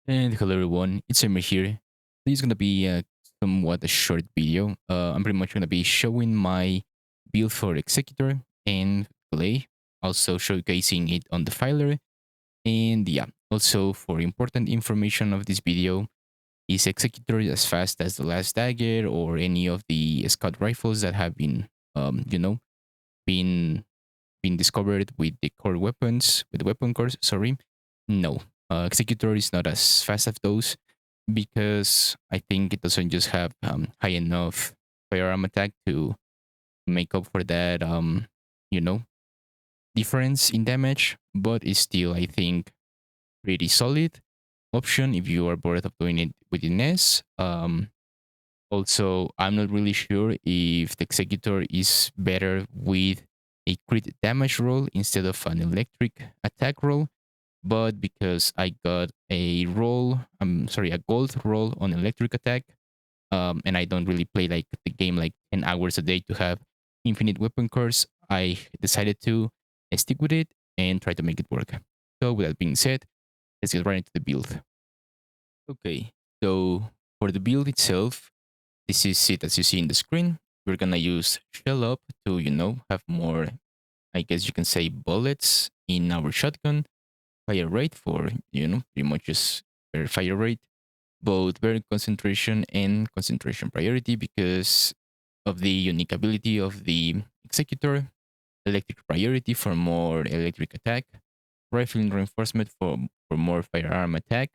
And hello everyone, it's Emir here. This is gonna be somewhat a short video. I'm pretty much gonna be showing my build for Executor and Gley, also showcasing it on Defiler. And yeah, also for important information of this video, is Executor as fast as the last dagger or any of the scout rifles that have been, been been discovered with the core weapons, with the weapon cores? Sorry, no. Executor is not as fast as those because I think it doesn't just have high enough firearm attack to make up for that, you know, difference in damage, but it's still, I think, pretty solid option if you are bored of doing it with S. Also, I'm not really sure if the Executor is better with a crit damage roll instead of an electric attack roll, but because I got a roll, a gold roll on electric attack, and I don't really play like the game like 10 hours a day to have infinite weapon cores, I decided to stick with it and try to make it work. So with that being said, let's get right into the build. Okay, so for the build itself, this is it as you see in the screen. We're gonna use shell up to, have more, I guess you can say, bullets in our shotgun. Fire rate for, pretty much just better fire rate. Both better concentration and concentration priority because of the unique ability of the Executor. Electric priority for more electric attack. Rifling reinforcement for more firearm attack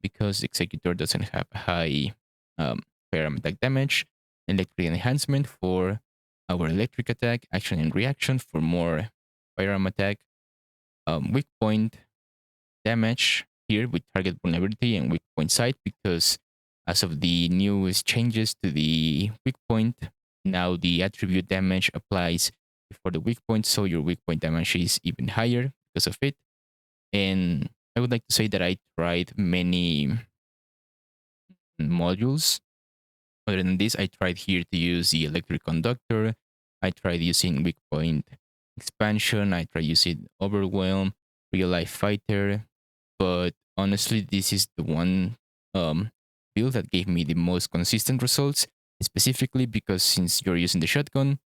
because the Executor doesn't have high um, firearm attack damage. Electric enhancement for our electric attack. Action and reaction for more firearm attack. Weak point damage here with target vulnerability and weak point sight because as of the newest changes to the weak point, now the attribute damage applies for the weak point, so your weak point damage is even higher because of it. And I would like to say that I tried many modules. Other than this, I tried here to use the electric conductor. I tried using weak point expansion. I tried using overwhelm, real life fighter. But honestly, this is the one build that gave me the most consistent results, specifically because since you're using the shotgun,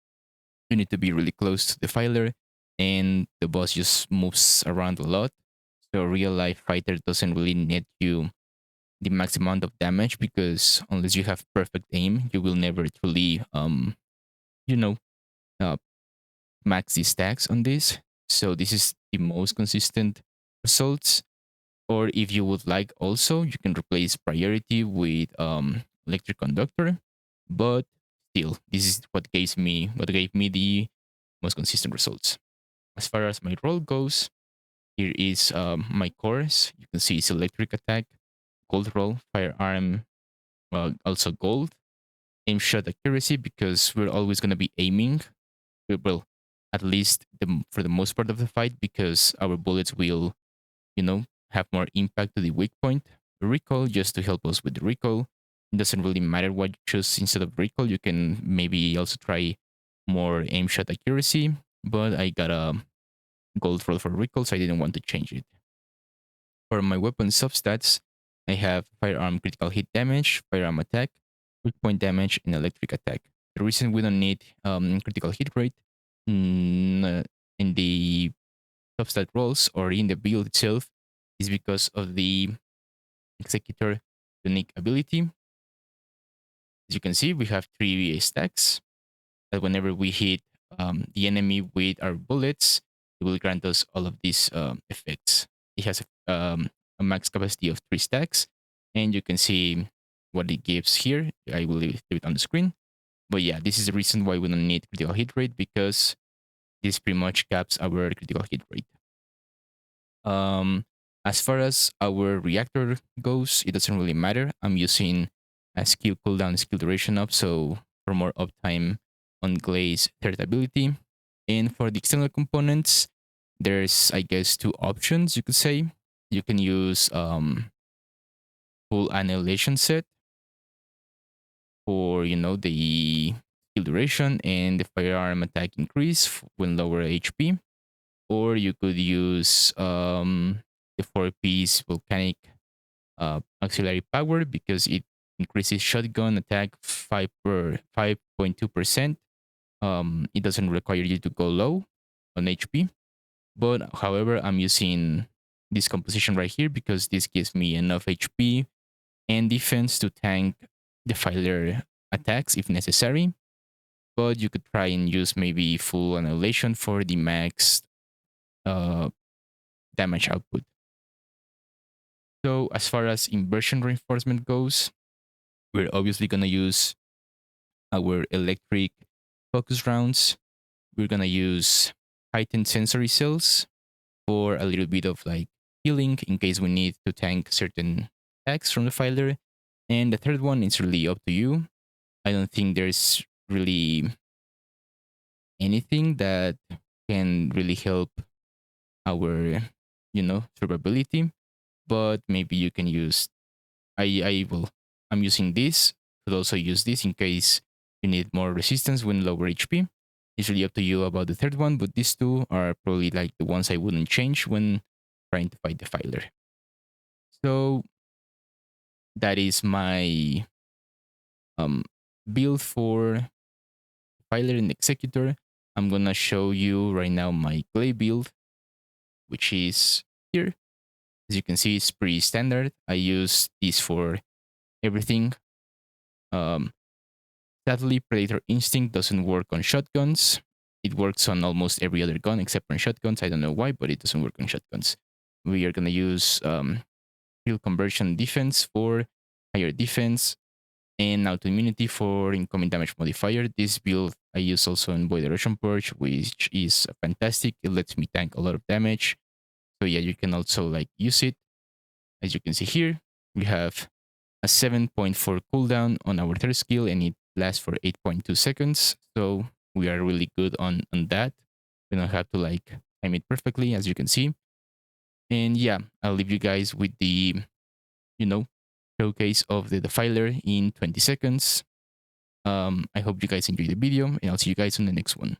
you need to be really close to the filer, and the boss just moves around a lot. So real life fighter doesn't really net you the max amount of damage because unless you have perfect aim, you will never truly you know uh, max the stacks on this. So this is the most consistent results. Or if you would like also, you can replace priority with electric conductor. But still, this is what gave me the most consistent results. As far as my role goes, here is my cores. You can see it's electric attack, gold roll, firearm, also gold, aim shot accuracy because we're always going to be aiming. Well, at least for the most part of the fight because our bullets will, have more impact to the weak point. Recoil just to help us with the recoil. It doesn't really matter what you choose instead of recoil. You can maybe also try more aim shot accuracy, but I got a gold roll for recoil, so I didn't want to change it. For my weapon substats, I have firearm critical hit damage, firearm attack, weak point damage, and electric attack. The reason we don't need critical hit rate in the substat rolls or in the build itself is because of the Executor unique ability. As you can see, we have 3 stacks that whenever we hit the enemy with our bullets, it will grant us all of these effects. It has a max capacity of 3 stacks, and you can see what it gives here. I will leave it on the screen. But yeah, this is the reason why we don't need critical hit rate because this pretty much caps our critical hit rate. Um, as far as our reactor goes, it doesn't really matter. I'm using a skill cooldown, skill duration up, so for more uptime on Gley's third ability. And for the external components, there's I guess 2 options you could say. You can use full annihilation set for the skill duration and the firearm attack increase when lower HP, or you could use the 4-piece volcanic auxiliary power because it increases shotgun attack 5.2%. It doesn't require you to go low on HP. But however, I'm using this composition right here because this gives me enough HP and defense to tank Defiler attacks if necessary. But you could try and use maybe full annihilation for the max uh, damage output. So as far as inversion reinforcement goes, we're obviously gonna use our electric focus rounds. We're gonna use heightened sensory cells for a little bit of like healing in case we need to tank certain attacks from the filer. And the third one is really up to you. I don't think there's really anything that can really help our, survivability. But maybe you can use I'm using this. Could also use this in case you need more resistance when lower HP. It's really up to you about the third one, but these two are probably like the ones I wouldn't change when trying to fight the filer. So that is my build for Defiler and Executor. I'm gonna show you right now my Gley build, which is here. As you can see, it's pretty standard. I use this for everything. Um, Sadly, Predator Instinct doesn't work on shotguns. It works on almost every other gun except on shotguns. I don't know why, but it doesn't work on shotguns. We are gonna use field conversion defense for higher defense and auto-immunity for incoming damage modifier. This build I use also in Void Erosion Purge, which is fantastic. It lets me tank a lot of damage. So yeah, you can also like use it. As you can see here, we have a 7.4 cooldown on our third skill and it lasts for 8.2 seconds. So we are really good on that. We don't have to like time it perfectly, as you can see. And yeah, I'll leave you guys with the, showcase of the Defiler in 20 seconds. I hope you guys enjoyed the video and I'll see you guys on the next one.